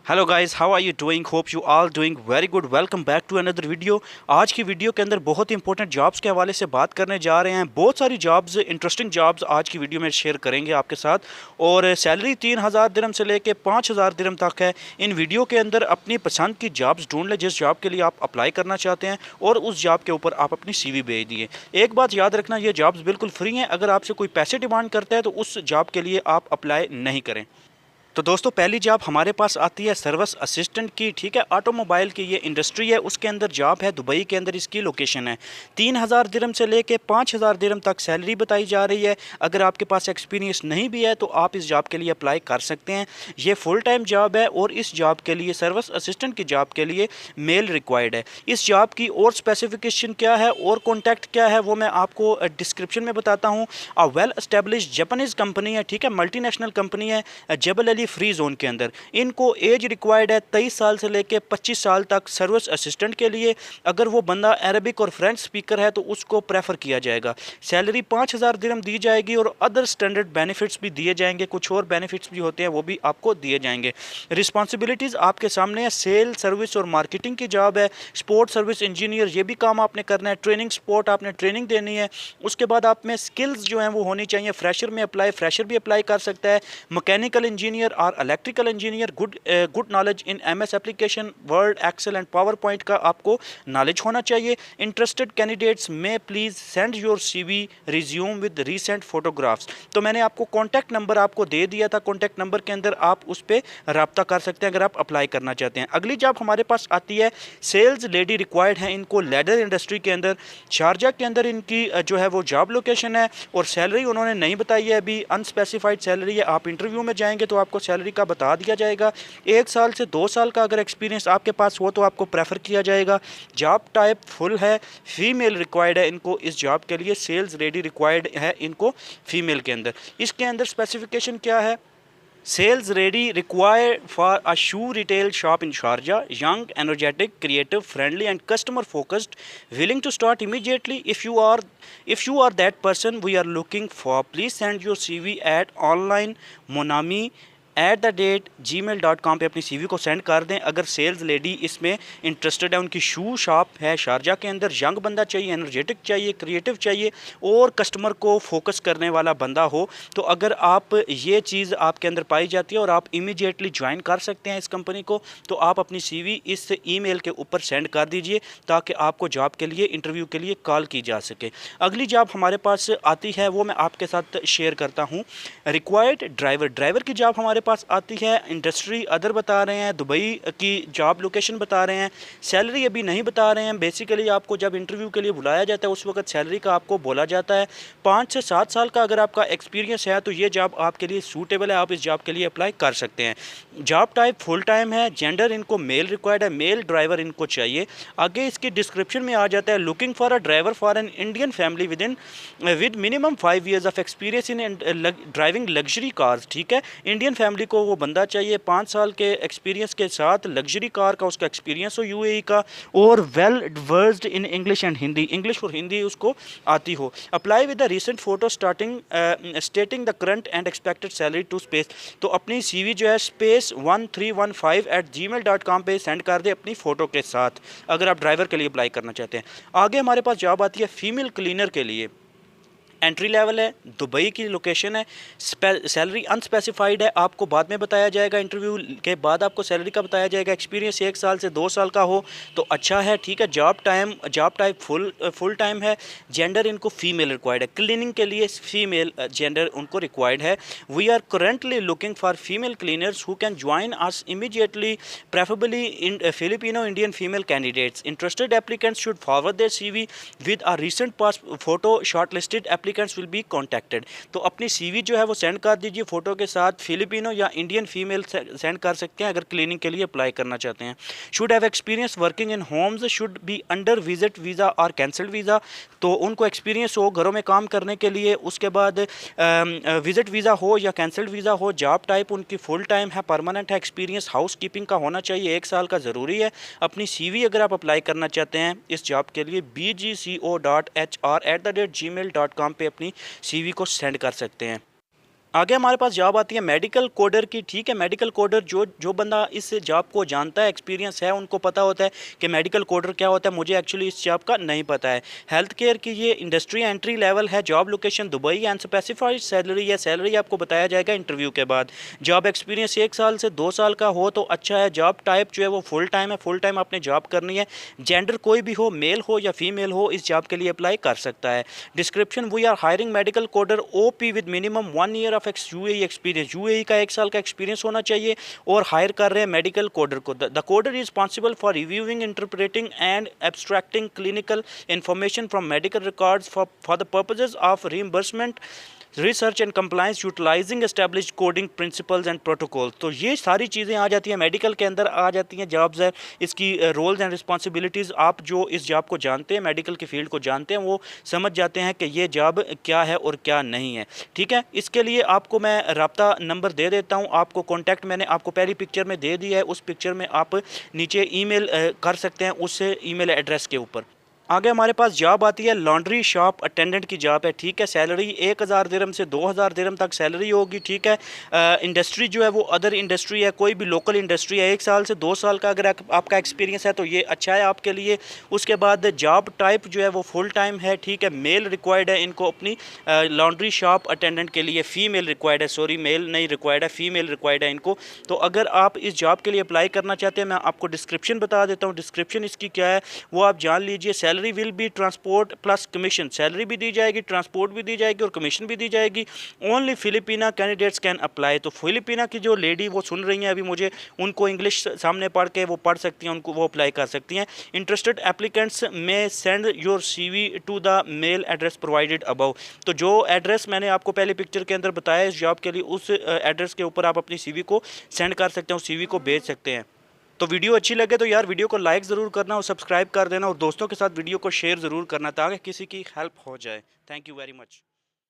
Hello guys, how are you doing? Hope you all doing very good. Welcome back to another video. आज की video के अंदर बहुत important jobs के हवाले से बात करने जा रहे हैं। बहुत सारी जॉब्स, इंटरेस्टिंग जॉब्स आज की वीडियो में शेयर करेंगे आपके साथ। और सैलरी 3000 दिरहम से लेके 5000 दिरहम तक है। इन वीडियो के अंदर अपनी पसंद की जॉब्स ढूंढ लें जिस जॉब के लिए आप अप्लाई करना चाहते हैं, और उस जॉब के ऊपर आप अपनी CV भेज दिए। एक बात याद रखना, ये जॉब्स बिल्कुल फ्री हैं। अगर आपसे कोई पैसे डिमांड करता है तो उस जॉब के लिए आप अप्लाई नहीं करें। तो दोस्तों, पहली जॉब हमारे पास आती है सर्विस असिस्टेंट की। ठीक है, ऑटोमोबाइल की ये इंडस्ट्री है, उसके अंदर जॉब है। दुबई के अंदर इसकी लोकेशन है। 3000 दिरहम से लेके 5000 दिरहम तक सैलरी बताई जा रही है। अगर आपके पास एक्सपीरियंस नहीं भी है तो आप इस जॉब के लिए अप्लाई कर सकते हैं। ये फुल टाइम जॉब है, और इस जॉब के लिए, सर्विस असिस्टेंट की जॉब के लिए मेल रिक्वायर्ड है। इस जॉब की और स्पेसिफिकेशन क्या है और कॉन्टैक्ट क्या है वो मैं आपको डिस्क्रिप्शन में बताता हूँ। वेल एस्टेब्लिश जापानीज कंपनी है। ठीक है, मल्टीनेशनल कंपनी है, जबल अली फ्री जोन के अंदर। इनको एज रिक्वायर्ड है 23 साल से लेके 25 साल तक सर्विस असिस्टेंट के लिए। अगर वो बंदा अरबिक और फ्रेंच स्पीकर है तो उसको प्रेफर किया जाएगा। सैलरी 5000 दिरहम दी जाएगी, और अदर स्टैंडर्ड बेनिफिट्स भी दिए जाएंगे। कुछ और बेनिफिट्स भी होते हैं, वो भी आपको दिए जाएंगे। रिस्पॉन्सिबिलिटीज़ आपके सामने है। सेल, सर्विस और मार्केटिंग की जॉब है। स्पोर्ट सर्विस इंजीनियर, ये भी काम आपने करना है। ट्रेनिंग सपोर्ट, आपने ट्रेनिंग देनी है। उसके बाद आप में स्किल्स जो हैं वो होनी चाहिए। फ्रेशर में अप्लाई, फ्रेशर भी अप्लाई कर सकता है। मैकेनिकल इंजीनियर और electrical engineer, good knowledge in MS application, word, excel and PowerPoint का आपको नॉलेज होना चाहिए। Interested candidates may please send your CV resume with recent photographs. तो मैंने आपको कॉन्टैक्ट नंबर आपको दे दिया था। कॉन्टैक्ट नंबर के अंदर आप उस पर रब्ता कर सकते हैं अगर आप अप्लाई करना चाहते हैं। अगली जॉब हमारे पास आती है सेल्स लेडी रिक्वायर्ड है। इनको लेदर इंडस्ट्री के अंदर, शारजा के अंदर इनकी जो है वो जॉब लोकेशन है। और सैलरी उन्होंने नहीं बताई है अभी, अनस्पेसिफाइड सैलरी है। आप इंटरव्यू में जाएंगे तो आपको सैलरी का बता दिया जाएगा। 1 साल से 2 साल का अगर एक्सपीरियंस आपके पास हो तो आपको प्रेफर किया जाएगा। जॉब टाइप फुल है। फीमेल रिक्वायर्ड है इनको इस जॉब के लिए। सेल्स लेडी रिक्वायर्ड है इनको फीमेल के अंदर। इसके अंदर स्पेसिफिकेशन क्या है? Sales ready required for a shoe retail shop in Sharjah. Young, energetic, creative, friendly, and customer focused. Willing to start immediately. If you are that person we are looking for, please send your CV at online monami @gmail.com पे अपनी CV को send कर दें। अगर sales lady इसमें interested है, उनकी शू shop है शारजा के अंदर, यंग बंदा चाहिए, एनर्जेटिक चाहिए, क्रिएटिव चाहिए, और कस्टमर को फोकस करने वाला बंदा हो, तो अगर आप ये चीज़ आपके अंदर पाई जाती है और आप इमीडिएटली ज्वाइन कर सकते हैं इस कंपनी को, तो आप अपनी CV इस ईमेल के ऊपर सेंड कर दीजिए ताकि आपको जॉब के लिए, इंटरव्यू के लिए कॉल की जा सके। अगली जॉब हमारे पास आती है, वो मैं आपके साथ शेयर करता हूँ। रिक्वायर्ड ड्राइवर की जॉब हमारे पास आती है। इंडस्ट्री अदर बता रहे हैं, दुबई की जॉब लोकेशन बता रहे हैं, सैलरी अभी नहीं बता रहे हैं। बेसिकली आपको जब इंटरव्यू के लिए बुलाया जाता है उस वक्त सैलरी का आपको बोला जाता है। 5 से 7 साल का अगर आपका एक्सपीरियंस है तो ये जॉब आपके लिए सूटेबल है, आप इस जॉब के लिए अप्लाई कर सकते हैं। जॉब टाइप फुल टाइम है। जेंडर इनको मेल रिक्वायर्ड है, मेल ड्राइवर इनको चाहिए। आगे इसकी डिस्क्रिप्शन में आ जाता है, looking for a driver for an Indian family with minimum 5 years of experience in driving luxury cars. ठीक है, इंडियन फैमिली को वो बंदा चाहिए 5 साल के एक्सपीरियंस के साथ, लग्जरी कार का उसका एक्सपीरियंस हो UAE का, और well versed in English and Hindi, English और हिंदी उसको आती हो। Apply with the recent photo stating the current and expected salary to space. तो अपनी CV जो है space 1315 @gmail.com पे सेंड कर दे अपनी फ़ोटो के साथ, अगर आप ड्राइवर के लिए अप्लाई करना चाहते हैं। आगे हमारे पास जॉब आती है फीमेल क्लीनर के लिए। एंट्री लेवल है, दुबई की लोकेशन है। सैलरी अनस्पेसिफाइड है, आपको बाद में बताया जाएगा, इंटरव्यू के बाद आपको सैलरी का बताया जाएगा। एक्सपीरियंस 1 साल से 2 साल का हो तो अच्छा है। ठीक है, जॉब टाइप फुल टाइम है। जेंडर इनको फीमेल रिक्वायर्ड है। क्लीनिंग के लिए फीमेल जेंडर उनको रिक्वायर्ड है। We are currently looking for female cleaners who can join us immediately, preferably in Filipino Indian female candidates. Interested applicants should forward their CV with a recent pass photo. Shortlisted applicants will be contacted. तो अपनी CV जो है वो send कर दीजिए photo के साथ। Filipino या इंडियन फीमेल सेंड कर सकते हैं अगर क्लीनिंग के लिए अप्लाई करना चाहते हैं। Should have experience working in Holmes, should be under visit visa और कैंसल्ड वीज़ा। तो उनको एक्सपीरियंस हो घरों में काम करने के लिए, उसके बाद विजिट वीज़ा हो या कैंसल्ड वीज़ा हो। जॉब टाइप उनकी फुल टाइम है, परमानेंट है। एक्सपीरियंस हाउस कीपिंग का होना चाहिए, 1 साल का ज़रूरी है। अपनी CV अगर आप अप्लाई करना चाहते हैं इस जॉब के लिए bgco.hr@gmail.com पे अपनी CV को सेंड कर सकते हैं। आगे हमारे पास जॉब आती है मेडिकल कोडर की। ठीक है, मेडिकल कोडर जो बंदा इस जॉब को जानता है, एक्सपीरियंस है, उनको पता होता है कि मेडिकल कोडर क्या होता है। मुझे एक्चुअली इस जॉब का नहीं पता है। हेल्थ केयर की ये इंडस्ट्री एंट्री लेवल है। Job location Dubai and specified salary है। सैलरी आपको बताया जाएगा इंटरव्यू के बाद। जॉब एक्सपीरियंस 1 साल से 2 साल का हो तो अच्छा है। जॉब टाइप जो है वो फुल टाइम है। फुल टाइम आपने जॉब करनी है। जेंडर कोई भी हो, मेल हो या फीमेल हो, इस जॉब के लिए अप्लाई कर सकता है। Description: we are hiring medical coder OP with minimum 1 year of UAE experience. UAE का 1 साल का एक्सपीरियंस होना चाहिए और हायर कर रहे हैं मेडिकल कोडर को। The coder is responsible for reviewing, interpreting and abstracting clinical information from medical records for the purposes of reimbursement, research and compliance, utilising establish coding principles and protocol. तो ये सारी चीज़ें आ जाती हैं, मेडिकल के अंदर आ जाती हैं जॉब्स है। इसकी रोल्स एंड रिस्पॉन्सिबिलिटीज़, आप जो इस जॉब को जानते हैं, मेडिकल की फील्ड को जानते हैं, वो समझ जाते हैं कि ये जॉब क्या है और क्या नहीं है। ठीक है, इसके लिए आपको मैं राब्ता नंबर दे देता हूँ। आपको कॉन्टैक्ट मैंने आपको पहली पिक्चर में दे दिया है। उस पिक्चर में आप नीचे ईमेल कर सकते हैं उस ईमेल एड्रेस के ऊपर। आगे हमारे पास जॉब आती है लॉन्ड्री शॉप अटेंडेंट की जॉब है। ठीक है, सैलरी 1000 दिरहम से 2000 दिरहम तक सैलरी होगी। ठीक है, इंडस्ट्री जो है वो अदर इंडस्ट्री है, कोई भी लोकल इंडस्ट्री है। 1 साल से 2 साल का अगर आपका एक्सपीरियंस है तो ये अच्छा है आपके लिए। उसके बाद जॉब टाइप जो है वो फुल टाइम है। ठीक है, मेल रिक्वायर्ड है इनको अपनी लॉन्ड्री शॉप अटेंडेंट के लिए। फ़ीमेल रिक्वायर्ड है, सॉरी मेल नहीं रिक्वायर्ड है, फ़ीमेल रिक्वायर्ड है इनको। तो अगर आप इस जॉब के लिए अप्लाई करना चाहते हैं, मैं आपको डिस्क्रिप्शन बता देता हूँ। डिस्क्रिप्शन इसकी क्या है वो आप जान लीजिए। Salary will be transport plus commission. Salary भी दी जाएगी, ट्रांसपोर्ट भी दी जाएगी और कमीशन भी दी जाएगी। Only फिलिपिना candidates can apply. तो फिलिपिना की जो लेडी वो सुन रही हैं अभी मुझे, उनको इंग्लिश सामने पढ़ के वो पढ़ सकती हैं, उनको वो अप्लाई कर सकती हैं। Interested applicants may send your CV to the mail address provided above. तो जो एड्रेस मैंने आपको पहले पिक्चर के अंदर बताया इस जॉब के लिए, उस एड्रेस के ऊपर आप अपनी CV को सेंड कर सकते हैं, उस CV को भेज सकते हैं। तो वीडियो अच्छी लगे तो यार वीडियो को लाइक ज़रूर करना और सब्सक्राइब कर देना और दोस्तों के साथ वीडियो को शेयर ज़रूर करना ताकि किसी की हेल्प हो जाए। Thank you very much.